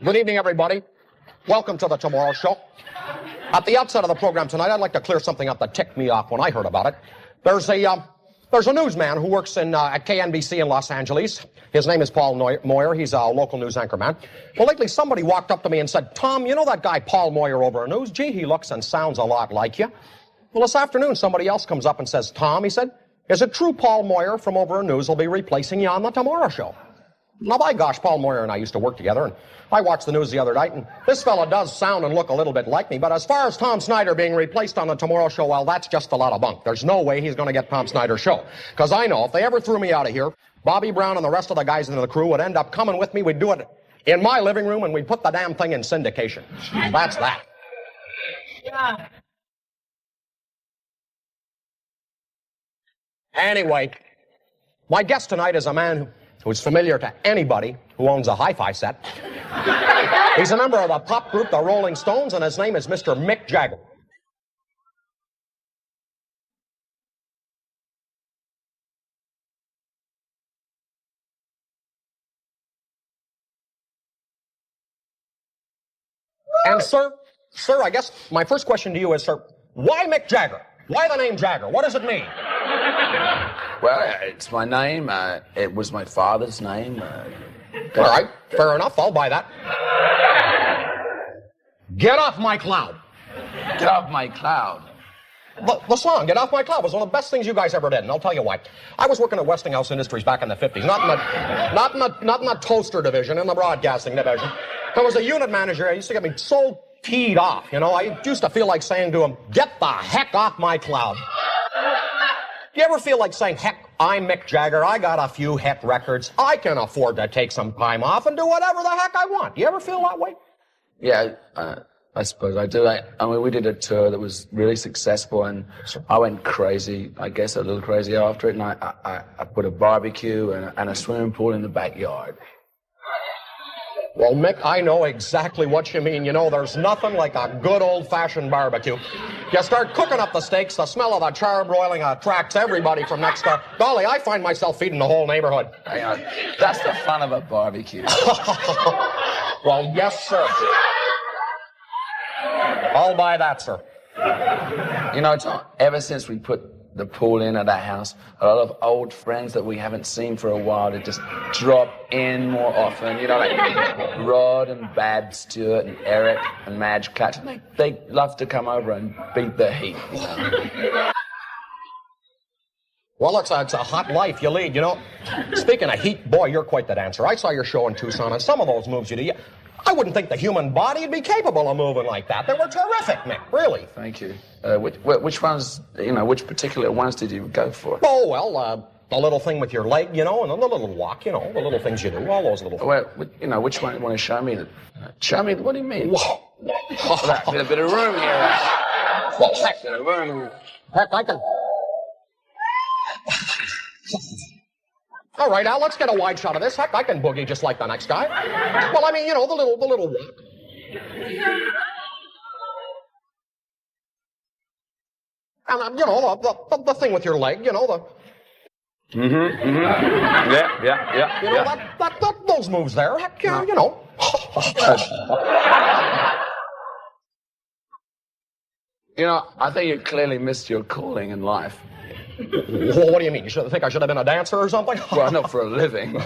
Good evening, everybody. Welcome to the Tomorrow Show. At the outset of the program tonight, I'd like to clear something up that ticked me off when I heard about it. There's a newsman who works at KNBC in Los Angeles. His name is Paul Moyer. He's a local news anchorman. Well, lately somebody walked up to me and said, "Tom, you know that guy Paul Moyer over at News? Gee, he looks and sounds a lot like you." Well, this afternoon somebody else comes up and says, "Tom," he said, "is it true Paul Moyer from over at News will be replacing you on the Tomorrow Show?" Now, by gosh, Paul Moyer and I used to work together, and I watched the news the other night, and this fella does sound and look a little bit like me, but as far as Tom Synder being replaced on the Tomorrow Show, well, that's just a lot of bunk. There's no way he's going to get Tom Synder's show. Because I know if they ever threw me out of here, Bobby Brown and the rest of the guys in the crew would end up coming with me. We'd do it in my living room, and we'd put the damn thing in syndication. That's that. Yeah. Anyway, my guest tonight is a man who's familiar to anybody who owns a hi-fi set. He's a member of the pop group The Rolling Stones, and his name is Mr. Mick Jagger. And sir, I guess my first question to you is, sir, why Mick Jagger? Why the name Jagger? What does it mean? Well, it's my name. It was my father's name. All right, fair enough. I'll buy that. Get Off My Cloud. Get Off My Cloud. The song, Get Off My Cloud, was one of the best things you guys ever did, and I'll tell you why. I was working at Westinghouse Industries back in the 50s, not in the toaster division, in the broadcasting division. I was a unit manager. I used to get me so teed off, you know. I used to feel like saying to him, "Get the heck off my cloud." You ever feel like saying, "Heck, I'm Mick Jagger. I got a few hit records. I can afford to take some time off and do whatever the heck I want"? Do you ever feel that way? Yeah, I suppose I do. I mean, we did a tour that was really successful, and I went crazy, I guess a little crazy after it, and I put a barbecue and a swimming pool in the backyard. Well, Mick, I know exactly what you mean. You know, there's nothing like a good old-fashioned barbecue. You start cooking up the steaks, the smell of the charbroiling attracts everybody from next door. Golly, I find myself feeding the whole neighborhood. That's the fun of a barbecue. Well, yes, sir. I'll buy that, sir. You know, Tom, ever since we put the pool in at our house, a lot of old friends that we haven't seen for a while to just drop in more often. You know, like Rod and Bab Stewart and Eric and Madge Clutch. They love to come over and beat the heat. You know? Well, it's a hot life you lead, you know. Speaking of heat, boy, you're quite the dancer. I saw your show in Tucson, and some of those moves you do, I wouldn't think the human body would be capable of moving like that. They were terrific, Mick, really. Thank you. Which ones, you know, which particular ones did you go for? Oh, well, the little thing with your leg, you know, and the little walk, you know, the little things you do, all those little things. Well, you know, which one do you want to show me? Show me, what do you mean? Whoa. Get a bit of room here. Well, heck, I can... All right, Al, let's get a wide shot of this. Heck, I can boogie just like the next guy. Well, I mean, you know, the little walk. And, you know, the thing with your leg, you know, the... Yeah. You know, those moves there, heck, yeah, you know. You know, I think you clearly missed your calling in life. Well, what do you mean? You think I should have been a dancer or something? Well, not for a living.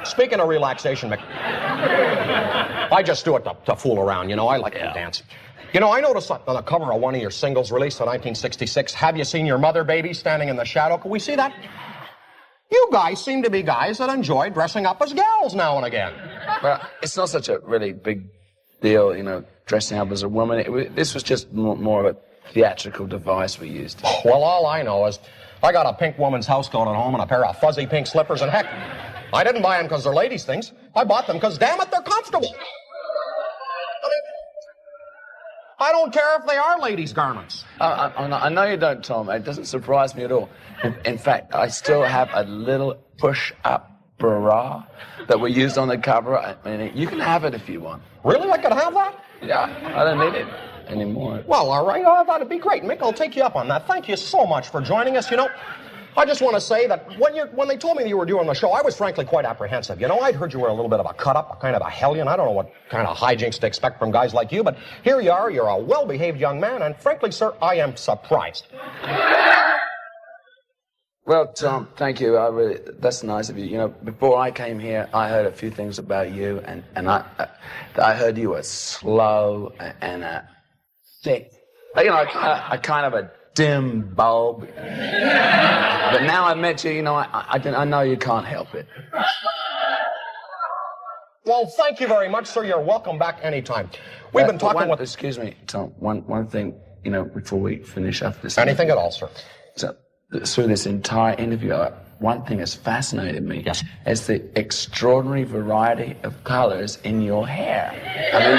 Speaking of relaxation, Mick, I just do it to fool around, you know. I like to dance. You know, I noticed on the cover of one of your singles released in 1966, "Have You Seen Your Mother, Baby, Standing in the Shadow?" Can we see that? You guys seem to be guys that enjoy dressing up as gals now and again. Well, it's not such a really big deal, you know, dressing up as a woman. This was just more of a theatrical device we used. Well, all I know is I got a pink woman's house coat at home and a pair of fuzzy pink slippers, and heck, I didn't buy them because they're ladies' things. I bought them because, damn it, they're comfortable. I don't care if they are ladies' garments. I know you don't, Tom. It doesn't surprise me at all. In fact, I still have a little push-up bra that we used on the cover. I mean, you can have it if you want. Really? I could have that? Yeah, I don't need it anymore. Well, all right. Oh, that'd be great, Mick. I'll take you up on that. Thank you so much for joining us. You know, I just want to say that when they told me that you were doing the show, I was frankly quite apprehensive. You know, I'd heard you were a little bit of a cut-up, a kind of a hellion. I don't know what kind of hijinks to expect from guys like you, but here you are. You're a well-behaved young man, and frankly, sir, I am surprised. Well, Tom, thank you. That's nice of you. You know, before I came here, I heard a few things about you, and I heard you were slow and thick. You know, a kind of a dim bulb. But now I met you, you know, I know you can't help it. Well, thank you very much, sir. You're welcome back anytime. We've been talking with... Excuse me, Tom. One thing, you know, before we finish up this... Anything at all, sir. So, through this entire interview, one thing has fascinated me. Yes. Is the extraordinary variety of colors in your hair. I mean,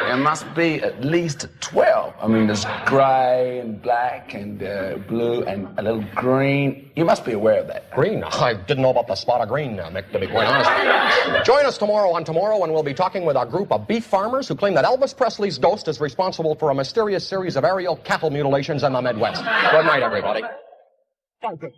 there must be at least 12. I mean, there's gray and black and blue and a little green. You must be aware of that. Green? I didn't know about the spot of green, Mick, to be quite honest. Join us tomorrow on Tomorrow, and we'll be talking with a group of beef farmers who claim that Elvis Presley's ghost is responsible for a mysterious series of aerial cattle mutilations in the Midwest. Good night, everybody. Thank you.